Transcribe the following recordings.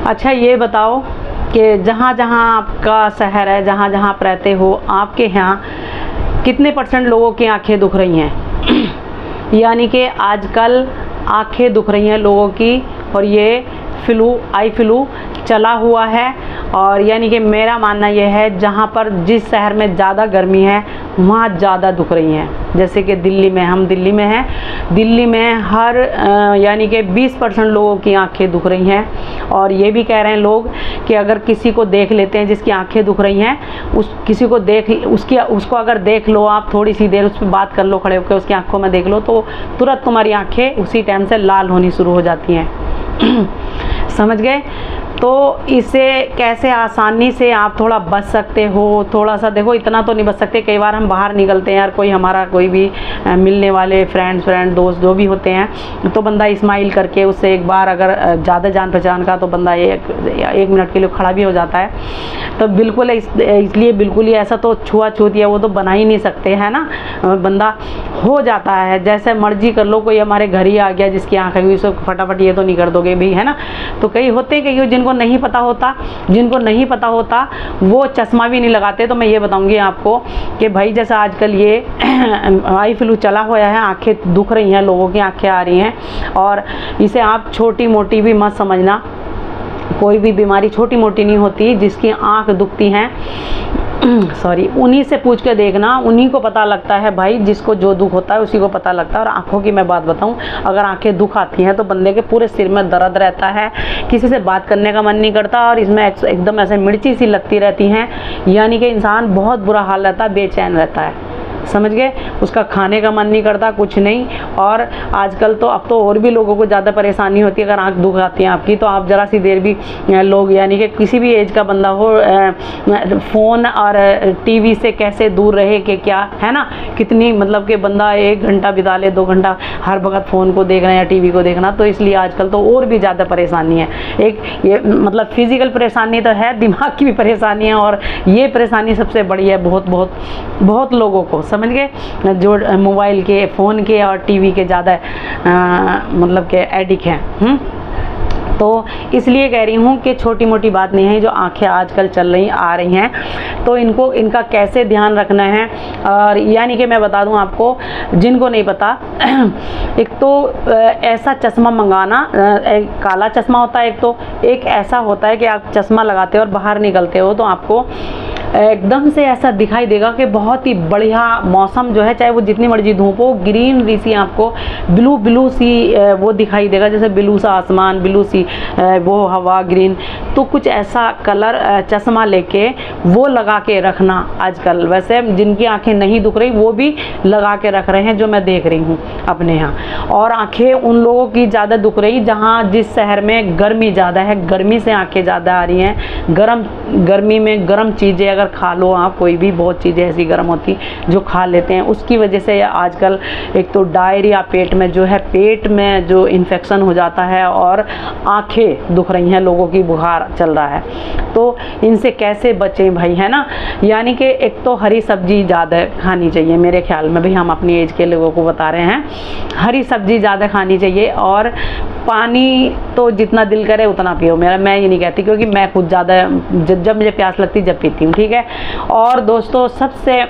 अच्छा ये बताओ कि जहाँ जहाँ आपका शहर है, जहाँ जहाँ आप रहते हो, आपके यहाँ कितने % लोगों की आंखें दुख रही हैं? यानी कि आजकल आंखें दुख रही हैं लोगों की, और ये आई फ्लू चला हुआ है। और यानी कि मेरा मानना यह है, जहाँ पर जिस शहर में ज़्यादा गर्मी है वहाँ ज़्यादा दुख रही हैं। जैसे कि दिल्ली में, हम दिल्ली में हैं, दिल्ली में हर यानी कि 20% लोगों की आंखें दुख रही हैं। और ये भी कह रहे हैं लोग कि अगर किसी को देख लेते हैं जिसकी आंखें दुख रही हैं, उसको अगर देख लो आप, थोड़ी सी देर उस पर बात कर लो, खड़े होकर उसकी आंखों में देख लो, तो तुरंत तुम्हारी आंखें उसी टाइम से लाल होनी शुरू हो जाती हैं। समझ गए? तो इससे कैसे आसानी से आप थोड़ा बच सकते हो? थोड़ा सा देखो, इतना तो नहीं बच सकते, कई बार हम बाहर निकलते हैं यार, कोई हमारा कोई भी मिलने वाले फ्रेंड दोस्त जो भी होते हैं, तो बंदा स्माइल करके उससे एक बार, अगर ज़्यादा जान पहचान का, तो बंदा एक मिनट के लिए खड़ा भी हो जाता है। तो बिल्कुल इसलिए बिल्कुल ही ऐसा तो छुआछूत है वो तो बना ही नहीं सकते, है ना। बंदा हो जाता है, जैसे मर्जी कर लो, कोई हमारे घर ही आ गया जिसकी आँख है, उसको फटाफट ये तो नहीं कर दोगे भी, है ना। तो कई होते हैं, कई जिनको नहीं पता होता वो चश्मा भी नहीं लगाते। तो मैं ये बताऊंगी आपको कि भाई जैसा आजकल ये आई फ्लू चला हुआ है, आंखें दुख रही हैं, लोगों की आंखें आ रही हैं, और इसे आप छोटी मोटी भी मत समझना। कोई भी बीमारी छोटी मोटी नहीं होती। जिसकी आंख दुखती हैं सॉरी, उन्हीं से पूछ के देखना, उन्हीं को पता लगता है भाई, जिसको जो दुख होता है उसी को पता लगता है। और आंखों की मैं बात बताऊं, अगर आंखें दुख आती हैं तो बंदे के पूरे सिर में दर्द रहता है, किसी से बात करने का मन नहीं करता, और इसमें एकदम ऐसे मिर्ची सी लगती रहती हैं, यानी कि इंसान बहुत बुरा हाल रहता है, बेचैन रहता है। समझ गए? उसका खाने का मन नहीं करता, कुछ नहीं। और आजकल तो अब तो और भी लोगों को ज़्यादा परेशानी होती है। अगर आंख दुख आती है आपकी, तो आप ज़रा सी देर भी लोग, यानी कि किसी भी एज का बंदा हो, फ़ोन और टीवी से कैसे दूर रहे कि क्या, है ना। कितनी मतलब कि बंदा 1 घंटा बिता ले, 2 घंटा हर वक्त फ़ोन को देखना या टीवी को देखना, तो इसलिए आजकल तो और भी ज़्यादा परेशानी है। एक ये मतलब फिज़िकल परेशानी तो है, दिमाग की भी परेशानी है, और ये परेशानी सबसे बड़ी है बहुत लोगों को। समझ गए? जो मोबाइल के, फ़ोन के और टीवी के ज़्यादा मतलब के एडिक्ट हैं। तो इसलिए कह रही हूँ कि छोटी मोटी बात नहीं है, जो आंखें आजकल आ रही हैं, तो इनका कैसे ध्यान रखना है। और यानी कि मैं बता दूँ आपको, जिनको नहीं पता, एक तो ऐसा चश्मा मंगाना, एक काला चश्मा होता है, एक ऐसा होता है कि आप चश्मा लगाते हो और बाहर निकलते हो तो आपको एकदम से ऐसा दिखाई देगा कि बहुत ही बढ़िया मौसम जो है, चाहे वो जितनी मर्जी धूप हो, ग्रीनरी सी आपको ब्लू सी वो दिखाई देगा, जैसे ब्लू सा आसमान, ब्लू सी वो हवा, ग्रीन। तो कुछ ऐसा कलर चश्मा लेके वो लगा के रखना। आजकल वैसे जिनकी आंखें नहीं दुख रही वो भी लगा के रख रहे हैं, जो मैं देख रही हूँ अपने यहाँ। और आंखें उन लोगों की ज़्यादा दुख रही जहाँ जिस शहर में गर्मी ज़्यादा है, गर्मी से आंखें ज़्यादा आ रही हैं। गर्मी में गर्म चीज़ें अगर खा लो आप, कोई भी बहुत चीज़ें ऐसी गर्म होती जो खा लेते हैं, उसकी वजह से आजकल एक तो डायरिया, पेट में जो है, पेट में जो इन्फेक्शन हो जाता है, और आंखें दुख रही हैं लोगों की, बुखार चल रहा है। तो इनसे कैसे बचें भाई, है ना। यानी कि एक तो हरी सब्जी ज़्यादा खानी चाहिए मेरे ख्याल में, भाई हम अपनी एज के लोगों को बता रहे हैं, हरी सब्जी ज़्यादा खानी चाहिए। और पानी तो जितना दिल करे उतना पियो। मैं ये नहीं कहती, क्योंकि मैं खुद ज़्यादा जब मुझे प्यास लगती जब पीती हूँ, ठीक है। और दोस्तों, सबसे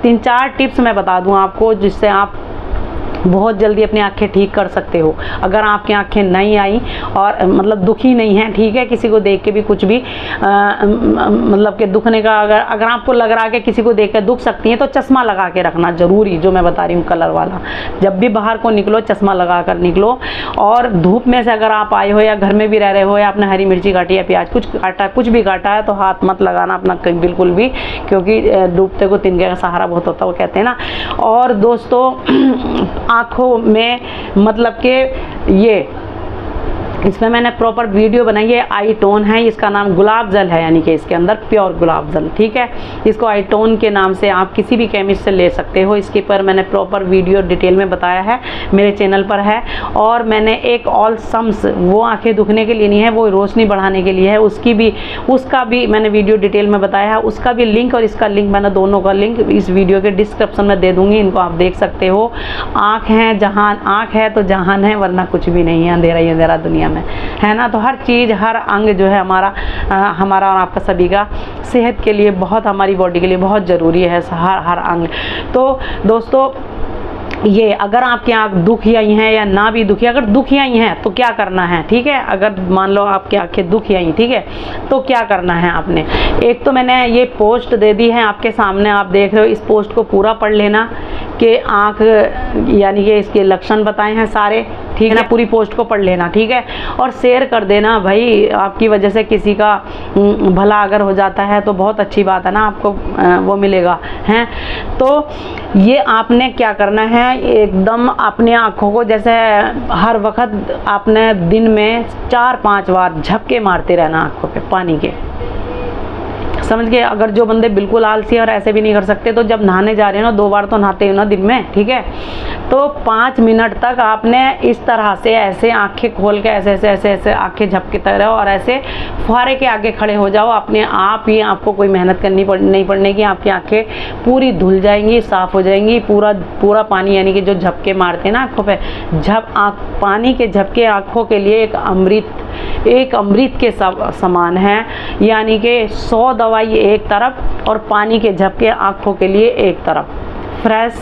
3-4 टिप्स मैं बता दूँ आपको, जिससे आप बहुत जल्दी अपनी आंखें ठीक कर सकते हो। अगर आपकी आंखें नहीं आई और मतलब दुखी नहीं है, ठीक है, किसी को देख के भी कुछ भी मतलब कि दुखने का, अगर आपको लग रहा है कि किसी को देख के दुख सकती है, तो चश्मा लगा के रखना जरूरी, जो मैं बता रही हूँ कलर वाला। जब भी बाहर को निकलो चश्मा लगा कर निकलो। और धूप में से अगर आप आए हो या घर में भी रह रहे हो, या आपने हरी मिर्ची काटी या प्याज कुछ भी काटा है, तो हाथ मत लगाना अपना बिल्कुल भी, क्योंकि डूबते को तिनके का सहारा बहुत होता है, वो कहते हैं ना। और दोस्तों, आँखों में मतलब कि ये इसमें मैंने प्रॉपर वीडियो बनाई है, आई टोन है, इसका नाम गुलाब जल है, यानी कि इसके अंदर प्योर गुलाब जल, ठीक है। इसको आई टोन के नाम से आप किसी भी केमिस्ट से ले सकते हो। इसके पर मैंने प्रॉपर वीडियो डिटेल में बताया है, मेरे चैनल पर है। और मैंने एक ऑल सम्स, वो आंखें दुखने के लिए नहीं है, वो रोशनी बढ़ाने के लिए है, उसका भी मैंने वीडियो डिटेल में बताया है। उसका भी लिंक और इसका लिंक, मैंने दोनों का लिंक इस वीडियो के डिस्क्रिप्शन में दे दूँगी, इनको आप देख सकते हो। आँख है तो जहान है, वरना कुछ भी नहीं है, अंधेरा ही अंधेरा दुनिया में। है ना। तो हर चीज़, हर अंग जो है हमारा और आपका सभी का सेहत के लिए बहुत, हमारी बॉडी के लिए बहुत ज़रूरी है हर अंग। तो दोस्तों, ये अगर आपकी आँख दुखी आई हैं या ना भी दुखी, अगर दुखी आई हैं तो क्या करना है, ठीक है। अगर मान लो आपकी आँखें दुखी आई, ठीक है, तो क्या करना है आपने। एक तो मैंने ये पोस्ट दे दी है आपके सामने, आप देख रहे हो। इस पोस्ट को पूरा पढ़ लेना कि आँख यानी कि इसके लक्षण बताए हैं सारे, ठीक है ना। पूरी पोस्ट को पढ़ लेना, ठीक है, और शेयर कर देना भाई। आपकी वजह से किसी का भला अगर हो जाता है तो बहुत अच्छी बात है ना, आपको वो मिलेगा हैं। तो ये आपने क्या करना है, एकदम अपने आँखों को जैसे हर वक्त आपने दिन में 4-5 बार झपके मारते रहना आँखों पे पानी के, समझ गए। अगर जो बंदे बिल्कुल आलसी और ऐसे भी नहीं कर सकते, तो जब नहाने जा रहे हो ना, 2 बार तो नहाते हो ना दिन में, ठीक है, तो 5 मिनट तक आपने इस तरह से ऐसे आंखें खोल के ऐसे आंखें झपके रहो और ऐसे फुहारे के आगे खड़े हो जाओ। अपने आप ही आपको कोई मेहनत करनी नहीं पड़ने की, आपकी आंखें पूरी धुल जाएंगी, साफ़ हो जाएंगी। पूरा पानी यानी कि जो झपके मारते हैं ना आँखों पे, पानी के झपके आँखों के लिए एक अमृत के समान है। यानी कि 100 दवाई एक तरफ और पानी के झपके आँखों के लिए एक तरफ, फ्रेश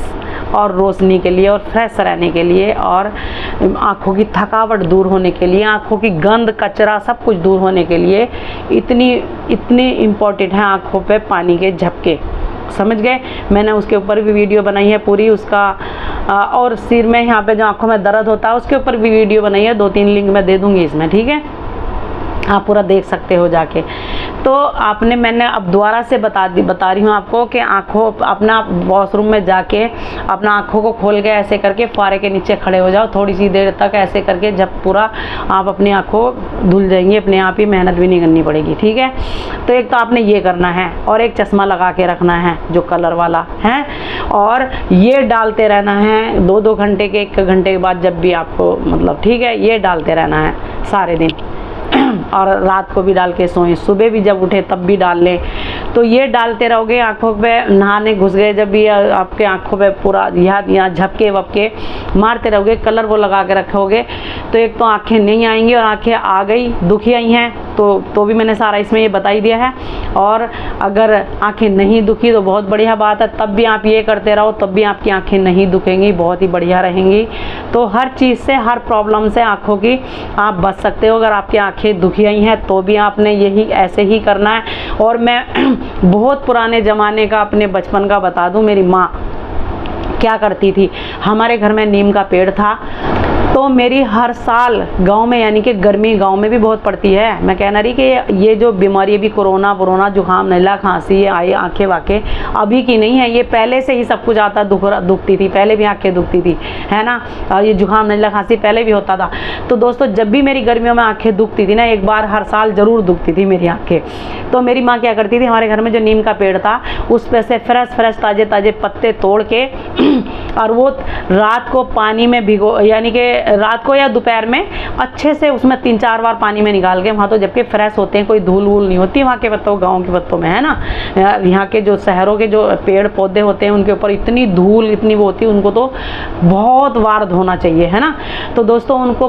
और रोशनी के लिए और फ्रेश रहने के लिए और आँखों की थकावट दूर होने के लिए, आँखों की गंद कचरा सब कुछ दूर होने के लिए इतनी इम्पोर्टेंट है आँखों पे पानी के झपके, समझ गए। मैंने उसके ऊपर भी वीडियो बनाई है पूरी उसका, और सिर में यहाँ पे जो आँखों में दर्द होता है उसके ऊपर भी वीडियो बनाई है, 2-3 लिंक मैं दे दूँगी इसमें, ठीक है, आप पूरा देख सकते हो जाके। तो मैंने अब दोबारा से बता रही हूँ आपको कि अपना वॉशरूम में जाके अपना आँखों को खोल के ऐसे करके फुहारे के नीचे खड़े हो जाओ थोड़ी सी देर तक, ऐसे करके जब पूरा आप अपनी आँखों धुल जाएंगी अपने आप ही, मेहनत भी नहीं करनी पड़ेगी, ठीक है। तो एक तो आपने ये करना है, और एक चश्मा लगा के रखना है जो कलर वाला है, और ये डालते रहना है 2-2 घंटे के, 1 घंटे के बाद जब भी आपको मतलब, ठीक है, ये डालते रहना है सारे दिन और रात को भी डाल के सोएं, सुबह भी जब उठे तब भी डाल लें। तो ये डालते रहोगे आँखों पे, नहाने घुस गए जब भी आपके आँखों पे पूरा यहाँ झपके वपके मारते रहोगे, कलर वो लगा के रखोगे, तो एक तो आँखें नहीं आएंगी, और आँखें आ गई दुखी आई हैं तो भी मैंने सारा इसमें ये बता ही दिया है। और अगर आँखें नहीं दुखी तो बहुत बढ़िया बात है, तब भी आप ये करते रहो, तब भी आपकी आँखें नहीं दुखेंगी, बहुत ही बढ़िया रहेंगी। तो हर चीज़ से, हर प्रॉब्लम से आँखों की आप बच सकते हो। अगर आपकी आँखें दुखी आई हैं तो भी आपने यही ऐसे ही करना है। और मैं बहुत पुराने ज़माने का, अपने बचपन का बता दूं, मेरी माँ क्या करती थी, हमारे घर में नीम का पेड़ था, तो मेरी हर साल गांव में, यानी कि गर्मी गांव में भी बहुत पड़ती है, मैं कहना रही कि ये जो बीमारी अभी कोरोना जुकाम नज़ला खांसी ये आई, आंखें वाखें अभी की नहीं है, ये पहले से ही सब कुछ आता, दुखती थी, पहले भी आंखें दुखती थी, है ना, और ये जुकाम नज़ला खांसी पहले भी होता था। तो दोस्तों, जब भी मेरी गर्मियों में आंखें दुखती थी ना, एक बार हर साल ज़रूर दुखती थी मेरी आंखें, तो मेरी माँ क्या करती थी, हमारे घर में जो नीम का पेड़ था उस पर से फ्रेश ताज़े पत्ते तोड़ के और वो रात को पानी में भिगो, यानी कि रात को या दोपहर में अच्छे से उसमें 3-4 बार पानी में निकाल के, वहाँ तो जबकि फ्रेश होते हैं, कोई धूल वूल नहीं होती वहाँ के पत्तों, गाँव के पत्तों में, है ना। यहाँ के जो शहरों के जो पेड़ पौधे होते हैं उनके ऊपर इतनी धूल इतनी वो होती है, उनको तो बहुत बार धोना चाहिए, है ना। तो दोस्तों, उनको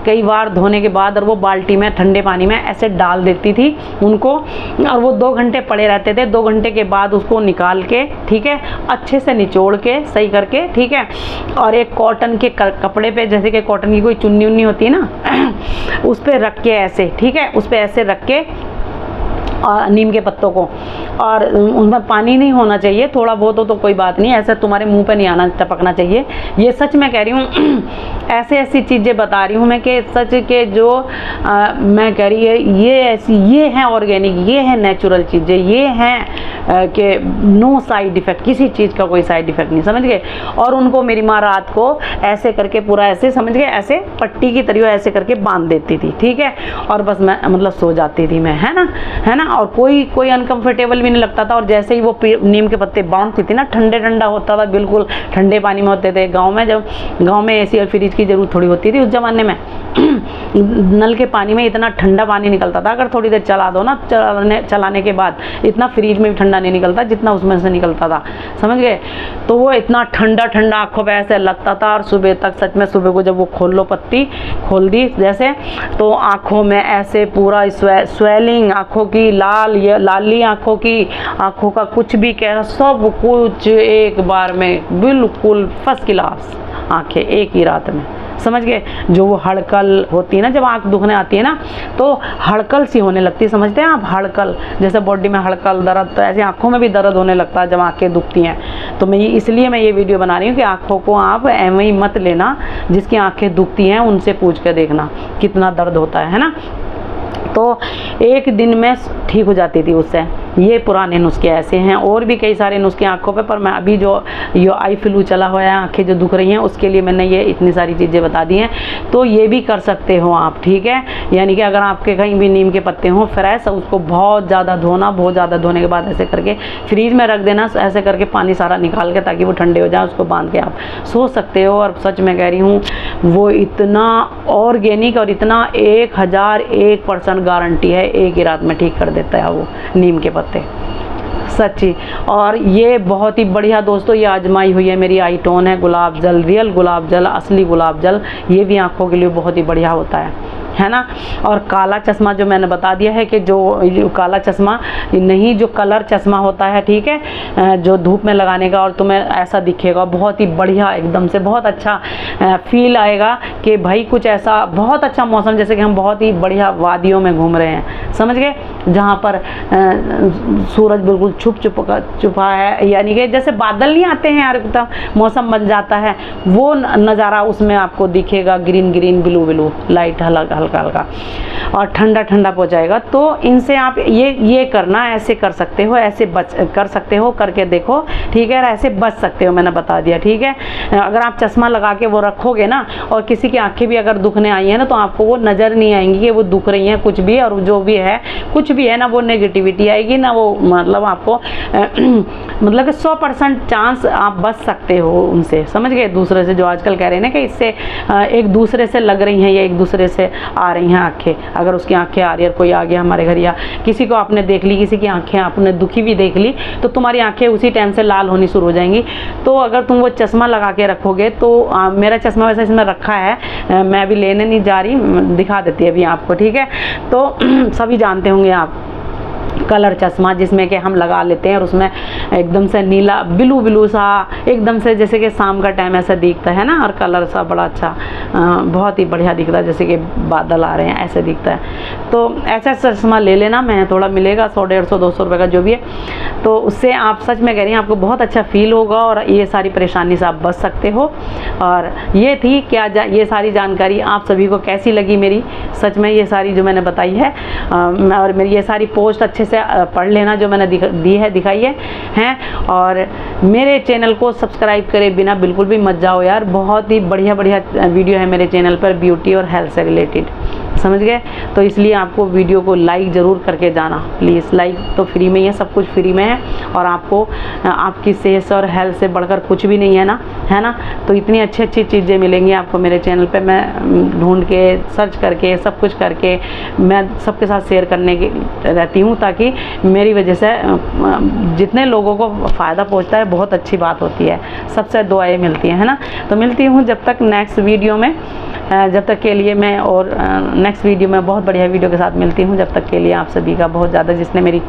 कई बार धोने के बाद और वो बाल्टी में ठंडे पानी में ऐसे डाल देती थी उनको, और वो 2 घंटे पड़े रहते थे। 2 घंटे के बाद उसको निकाल के, ठीक है, अच्छे से निचोड़ के सही करके, ठीक है, और एक कॉटन के कपड़े पे, जैसे कि कॉटन की कोई चुन्नी उन्नी होती है ना, उस पर रख के ऐसे, ठीक है, उस पर ऐसे रख के नीम के पत्तों को, और उनमें पानी नहीं होना चाहिए, थोड़ा बहुत हो तो कोई बात नहीं, ऐसे तुम्हारे मुंह पे नहीं आना, टपकना चाहिए। ये सच मैं कह रही हूँ, ऐसी चीज़ें बता रही हूँ मैं कि सच के जो मैं कह रही है, ये हैं ऑर्गेनिक, ये है नेचुरल चीज़ें, ये हैं कि नो साइड इफ़ेक्ट, किसी चीज़ का कोई साइड इफ़ेक्ट नहीं, समझ गए। और उनको मेरी माँ रात को ऐसे करके पूरा ऐसे, समझ गए, ऐसे पट्टी की तरह ऐसे करके बांध देती थी, ठीक है, और बस मैं मतलब सो जाती थी मैं, है ना। और कोई अनकंफर्टेबल भी नहीं लगता था। और जैसे ही वो नीम के पत्ते बांधती थी ना, ठंडा होता था, बिल्कुल ठंडे पानी में होते थे। गाँव में एसी और फ्रिज की ज़रूरत थोड़ी होती थी उस ज़माने में। नल के पानी में इतना ठंडा पानी निकलता था, अगर थोड़ी देर चला दो ना, चलाने के बाद इतना फ्रिज में भी ठंडा नहीं निकलता जितना उसमें से निकलता था, समझ गए। तो वो इतना ठंडा आँखों पे ऐसे लगता था। और सुबह तक, सच में सुबह को जब वो खोल लो, पत्ती खोल दी जैसे, तो आँखों में ऐसे पूरा स्वेलिंग, आँखों की लाली, आँखों का कुछ भी कह, सब कुछ एक बार में बिल्कुल फर्स्ट क्लास आँखें एक ही रात में, समझ गए। जो वो हड़कल होती है ना, जब आँख दुखने आती है ना, तो हड़कल सी होने लगती है, समझते हैं आप, हड़कल, जैसे बॉडी में हड़कल दर्द, तो ऐसे आँखों में भी दर्द होने लगता है जब आँखें दुखती हैं। तो इसलिए मैं ये वीडियो बना रही हूँ कि आँखों को आप ऐਵੇਂ ही मत लेना, जिसकी आँखें दुखती हैं उनसे पूछ कर देखना कितना दर्द होता है ना। तो एक दिन में ठीक हो जाती थी उससे। ये पुराने नुस्खे ऐसे हैं, और भी कई सारे नुस्खे आँखों पे, पर मैं अभी जो आई फ्लू चला हुआ है, आँखें जो दुख रही हैं, उसके लिए मैंने ये इतनी सारी चीज़ें बता दी हैं। तो ये भी कर सकते हो आप, ठीक है। यानी कि अगर आपके कहीं भी नीम के पत्ते हों फ्रेश, उसको बहुत ज़्यादा धोने के बाद ऐसे करके फ्रीज में रख देना, ऐसे करके पानी सारा निकाल के, ताकि वो ठंडे हो जाए, उसको बांध के आप सो सकते हो। और सच में कह रही हूँ, वो इतना ऑर्गेनिक और इतना 1001% गारंटी है, एक ही रात में ठीक कर देता है वो नीम के पत्ते, सच्ची। और ये बहुत ही बढ़िया दोस्तों, ये आजमाई हुई है मेरी आईटोन है गुलाब जल, रियल गुलाब जल, असली गुलाब जल। ये भी आँखों के लिए बहुत ही बढ़िया होता है ना। और काला चश्मा जो मैंने बता दिया है कि जो काला चश्मा नहीं, जो कलर चश्मा होता है, ठीक है, जो धूप में लगाने का, और तुम्हें ऐसा दिखेगा बहुत ही बढ़िया, एकदम से बहुत अच्छा फील आएगा कि भाई कुछ ऐसा बहुत अच्छा मौसम, जैसे कि हम बहुत ही बढ़िया वादियों में घूम रहे हैं, समझ गए, जहाँ पर सूरज बिल्कुल छुपा है, यानी कि जैसे बादल नहीं आते हैं यार, एकदम मौसम बन जाता है, वो नज़ारा उसमें आपको दिखेगा, ग्रीन ब्लू लाइट हल्का और ठंडा हो जाएगा। तो इनसे आप ये करना, ऐसे कर सकते हो, ऐसे कर सकते हो, करके देखो, ठीक है। ऐसे बच सकते हो, मैंने बता दिया, ठीक है। अगर आप चश्मा लगा के वो रखोगे ना, और किसी की आंखें भी अगर दुखने आई है ना, तो आपको वो नज़र नहीं आएंगी कि वो दुख रही हैं कुछ भी, और जो भी है कुछ भी है ना, वो नेगेटिविटी आएगी ना, वो मतलब आपको मतलब कि 100% चांस आप बच सकते हो उनसे, समझ गए। दूसरे से जो आजकल कह रहे हैं ना कि इससे एक दूसरे से लग रही हैं या एक दूसरे से आ रही हैं आंखें, अगर उसकी आंखें आ रही है, कोई आ गया हमारे घर, या किसी को आपने देख ली, किसी की आंखें आपने दुखी भी देख ली, तो तुम्हारी आंखें उसी टाइम से लाल होनी शुरू हो जाएंगी। तो अगर तुम वो चश्मा लगा के रखोगे, तो मेरा चश्मा वैसे इसमें रखा है, मैं अभी लेने नहीं जा रही, दिखा देती है अभी आपको, ठीक है। तो सभी जानते होंगे आप कलर चश्मा, जिसमें कि हम लगा लेते हैं और उसमें एकदम से नीला ब्लू सा, एकदम से जैसे कि शाम का टाइम ऐसा दिखता है ना, और कलर सा बड़ा अच्छा, बहुत ही बढ़िया दिखता है, जैसे कि बादल आ रहे हैं ऐसे दिखता है। तो ऐसा चश्मा ले लेना, मैं थोड़ा मिलेगा 100, 150, 200 रुपये का जो भी है, तो उससे आप सच में कह रही हैं आपको बहुत अच्छा फील होगा, और ये सारी परेशानी से आप बच सकते हो। और ये थी क्या ये सारी जानकारी आप सभी को कैसी लगी मेरी, सच में ये सारी जो मैंने बताई है, और मेरी ये सारी पोस्ट अच्छे से पढ़ लेना जो मैंने दिखाई है। और मेरे चैनल को सब्सक्राइब करे बिना बिल्कुल भी मत जाओ यार, बहुत ही बढ़िया वीडियो है मेरे चैनल पर ब्यूटी और हेल्थ से रिलेटेड, समझ गए। तो इसलिए आपको वीडियो को लाइक ज़रूर करके जाना प्लीज़, लाइक तो फ्री में ही है, सब कुछ फ्री में है, और आपको आपकी सेहत और हेल्थ से बढ़कर कुछ भी नहीं है ना। तो इतनी अच्छी चीज़ें मिलेंगी आपको मेरे चैनल पे, मैं ढूंढ के सर्च करके सब कुछ करके मैं सबके साथ शेयर करने की रहती हूँ, ताकि मेरी वजह से जितने लोगों को फ़ायदा पहुँचता है, बहुत अच्छी बात होती है, सबसे दुआएं मिलती हैं, है ना। तो मिलती हूँ जब तक नेक्स्ट वीडियो में, जब तक के लिए मैं, और नेक्स्ट वीडियो में बहुत बढ़िया वीडियो के साथ मिलती हूँ। जब तक के लिए आप सभी का बहुत ज़्यादा, जिसने मेरी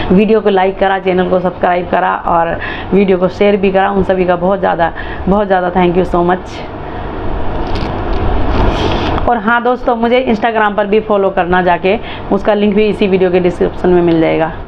वीडियो को लाइक करा, चैनल को सब्सक्राइब करा और वीडियो को शेयर भी करा, उन सभी का बहुत ज़्यादा थैंक यू सो मच। और हाँ दोस्तों, मुझे इंस्टाग्राम पर भी फॉलो करना जाके, उसका लिंक भी इसी वीडियो के डिस्क्रिप्शन में मिल जाएगा।